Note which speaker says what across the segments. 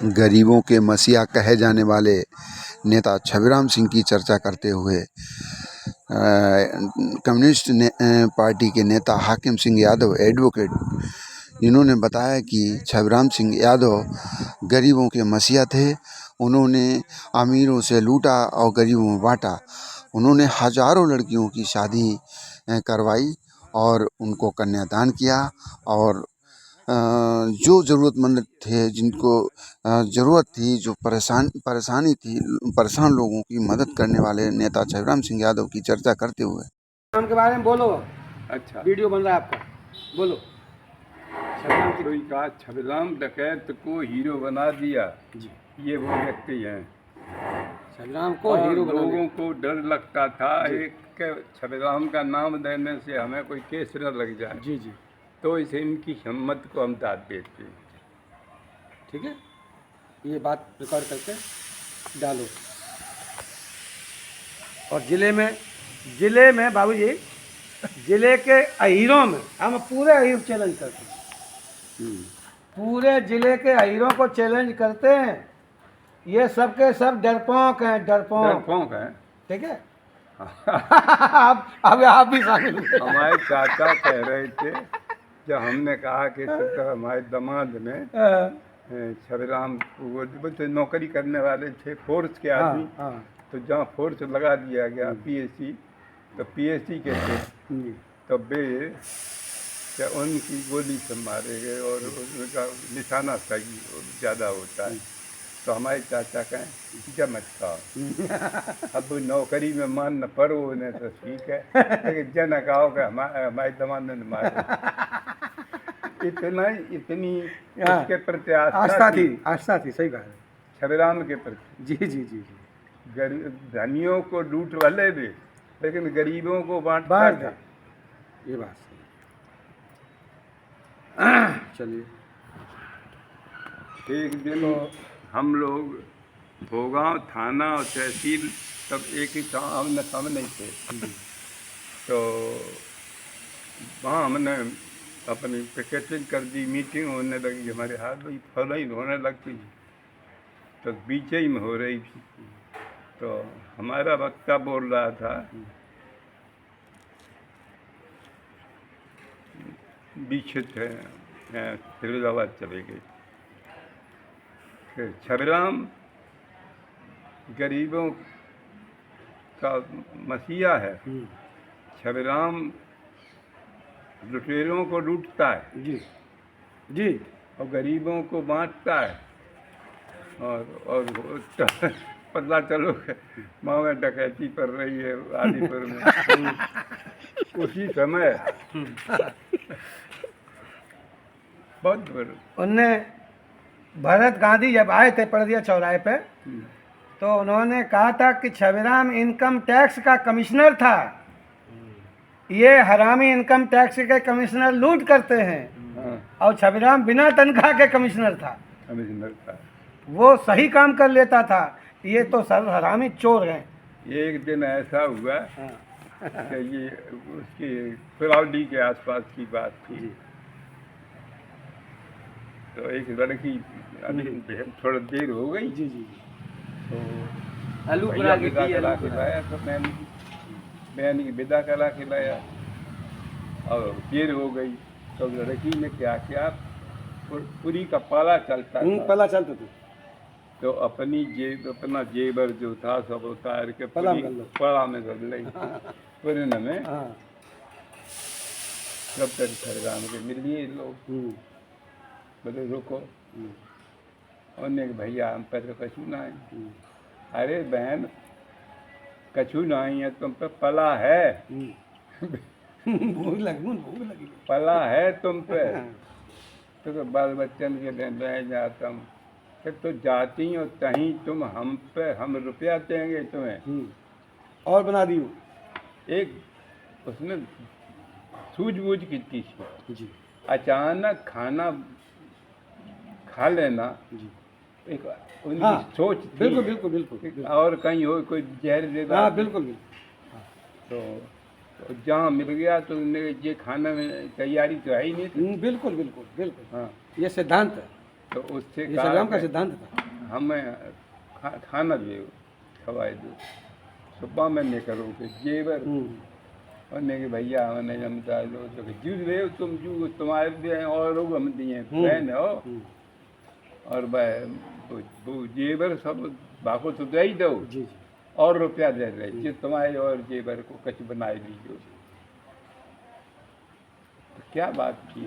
Speaker 1: गरीबों के मसीहा कहे जाने वाले नेता छबीराम सिंह की चर्चा करते हुए कम्युनिस्ट पार्टी के नेता हाकिम सिंह यादव एडवोकेट, इन्होंने बताया कि छबीराम सिंह यादव गरीबों के मसीहा थे। उन्होंने अमीरों से लूटा और गरीबों में बांटा। उन्होंने हजारों लड़कियों की शादी करवाई और उनको कन्यादान किया, और जो ज़रूरतमंद थे, जिनको ज़रूरत थी, जो परेशानी थी, परेशान लोगों की मदद करने वाले नेता छबीराम सिंह यादव की चर्चा करते हुए
Speaker 2: नाम के बारे में बोलो।
Speaker 3: अच्छा,
Speaker 2: वीडियो बन रहा है आपका, बोलो।
Speaker 3: कोई कहा छबीराम डकैत को हीरो बना दिया
Speaker 2: जी,
Speaker 3: ये वो व्यक्ति हैं।
Speaker 2: छबीराम को
Speaker 3: और
Speaker 2: हीरो बना
Speaker 3: लोगों
Speaker 2: दिया।
Speaker 3: को डर लगता था एक के छबीराम का नाम देने से हमें कोई केस न लग जाए,
Speaker 2: जी जी,
Speaker 3: तो इसे इनकी हिम्मत को हम दाद देते हैं।
Speaker 2: ठीक है, ये बात रिकॉर्ड करके डालो। और जिले में बाबूजी, जिले के अहीरों में हम पूरे अहीर चैलेंज करते हैं। पूरे जिले के अहीरों को चैलेंज करते हैं। ये सब के सब डरपोक हैं,
Speaker 3: डरपोक हैं।
Speaker 2: ठीक है। आप भी शामिल हुए।
Speaker 3: हमारे चाचा कह रहे थे, जब हमने कहा कि तो हमारे दामाद में छबीराम वो तो नौकरी करने वाले थे, फोर्स के आदमी। तो जहाँ फोर्स लगा दिया गया पीएससी, तो पीएससी के थे, तो वे क्या उनकी गोली से मारे गए और उनका निशाना सही ज़्यादा होता है। तो हमारे चाचा कहें जब मत खाओ, अब नौकरी में मान न पड़ो उन्हें तो ठीक है, लेकिन जन कहो कि हमारे दमाद ने मारे। इतनी उसके प्रति आस्था
Speaker 2: थी। सही बात है,
Speaker 3: छबीराम के प्रति।
Speaker 2: जी जी जी जी।
Speaker 3: धनियों को लूट भले दे, लेकिन गरीबों को बांटता था।
Speaker 2: ये बात सही। चलिए,
Speaker 3: एक दिन हम लोग भोगांव थाना और तहसील सब एक ही सामने ही थे। तो वहाँ हमने अपनी पिकेटिंग कर दी, मीटिंग होने लगी, हमारे हाथ में फलाई होने लगती, तो बीच ही में हो रही थी। तो हमारा वक्ता बोल रहा था, बीच थे फिरोजाबाद चले गए। छबीराम गरीबों का मसीहा है। छबीराम लुटेरों को लूटता है
Speaker 2: जी जी,
Speaker 3: और गरीबों को बांटता है। और पता चलो माँ में डकैती पड़ रही है आदिपुर में। उसी समय बहुत बड़ा
Speaker 2: उनने भरत गांधी जब आए थे पड़दिया चौराहे पे, तो उन्होंने कहा था कि छबीराम इनकम टैक्स का कमिश्नर था, ये हरामी इनकम टैक्स के कमिश्नर लूट करते हैं। और छबीराम बिना तनख्वाह के कमिश्नर था, वो सही काम कर लेता था, ये तो सब हरामी चोर हैं।
Speaker 3: एक दिन ऐसा हुआ कि ये उसकी फिरौली के आसपास की बात थी। तो एक लड़की, अभी थोड़ा देर हो गई
Speaker 2: जी जी,
Speaker 3: तो
Speaker 2: आलू
Speaker 3: भैया विदा करा के लाया, तो मैंने की विदा करा के लाया और देर हो गई। तो लड़की ने क्या किया, पूरी का पाला चलता था, तो अपना जेबर जो था सब उतार के पड़ा में कर ली। पुरन में जब तक छबीराम के मिल लिए लोग, बोले रुको, उन्हें भैया हम पर कछू ना है। अरे बहन, कछू नहीं है तुम पे, पला है।
Speaker 2: भूख लगी
Speaker 3: पला है तुम पे, तो बाल बच्चन के दिन रह जाता हूँ। तो जाती हो तहीं तुम हम पे, हम रुपया देंगे तुम्हें।
Speaker 2: और बना दी
Speaker 3: एक उसने सूझबूझ की थी
Speaker 2: जी।
Speaker 3: अचानक खाना खा लेना जी, एक उनकी सोच थी।
Speaker 2: बिल्कुल बिल्कुल बिल्कुल।
Speaker 3: और कहीं हो कोई जहर दे दा,
Speaker 2: बिल्कुल।
Speaker 3: तो जहाँ मिल गया तो ये खाने में तैयारी तो है ही नहीं थी।
Speaker 2: बिल्कुल बिल्कुल बिल्कुल।
Speaker 3: हाँ,
Speaker 2: ये सिद्धांत है,
Speaker 3: तो उससे
Speaker 2: छबीराम का सिद्धांत था।
Speaker 3: हमें खाना भी खवाए दो सुबह में नहीं करो कि जेवर उन्हें कि भैया हमने जमता लो तो जूझ रहे हो तुम जू तुम्हारे दिए और लोग हम दिए बहन हो और वो जेवर सब बाको तो दे ही दो
Speaker 2: जी जी
Speaker 3: और रुपया दे रहे जो तुम्हारे और जेवर को कच बनाए लीजिए तो क्या बात की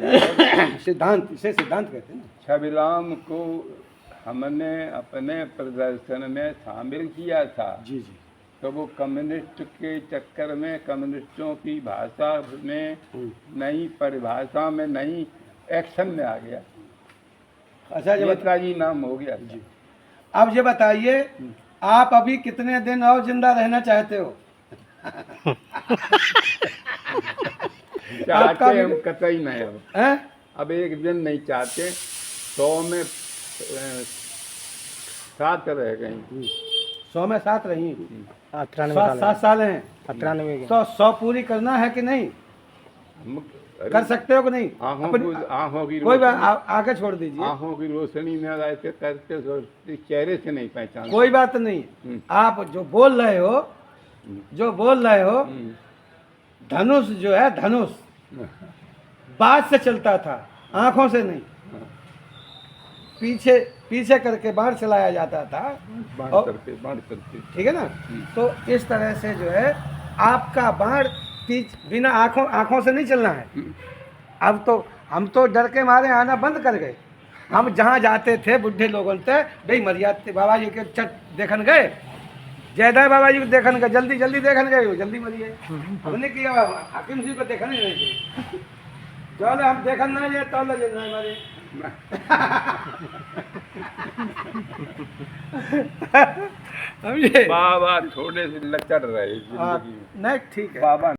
Speaker 2: सिद्धांत, इसे सिद्धांत कहते हैं ना।
Speaker 3: छविराम को हमने अपने प्रदर्शन में शामिल किया था
Speaker 2: जी जी
Speaker 3: तो वो कम्युनिस्ट के चक्कर में कम्युनिस्टों की भाषा में नई परिभाषा में नई एक्शन में आ गया,
Speaker 2: अच्छा जब
Speaker 3: नेताजी नाम हो गया जी।
Speaker 2: अब ये बताइए आप अभी कितने दिन और जिंदा रहना चाहते हो?
Speaker 3: चाहते हम कतई नहीं
Speaker 2: हैं?
Speaker 3: अब एक दिन नहीं चाहते 100 में 7 रह गई
Speaker 2: 100 में 7 रही
Speaker 4: 93
Speaker 2: 7 साल हैं
Speaker 4: 93
Speaker 2: तो 100 पूरी करना है कि नहीं? कर सकते हो कि नहीं?
Speaker 3: आँखों की
Speaker 2: कोई बात आगे छोड़ दीजिए,
Speaker 3: आँखों की रोशनी में ऐसे करते चेहरे से नहीं पहचान
Speaker 2: कोई बात नहीं। आप जो बोल रहे हो धनुष जो है धनुष बात से चलता था, आंखों से नहीं। पीछे पीछे करके बाण चलाया जाता था और ठीक है ना। तो इस तरह से जो है आपका बाण बिना आंखों से नहीं चलना है। अब तो हम तो डर के मारे आना बंद कर गए। हम जहाँ जाते थे बुढ़े लोगों से भाई मरियाद बाबा जी के चट देखन गए, जयदा बाबा जी को देखन गए, जल्दी जल्दी देखन गए, वो जल्दी मरिए। हमने किया हाकिम जी को देखन ही नहीं, चलो हम देखन ना जाए तो नहीं मरे।
Speaker 3: बाबा थोड़े से लचर रहे जिंदगी में।
Speaker 2: नहीं ठीक है
Speaker 3: बाबा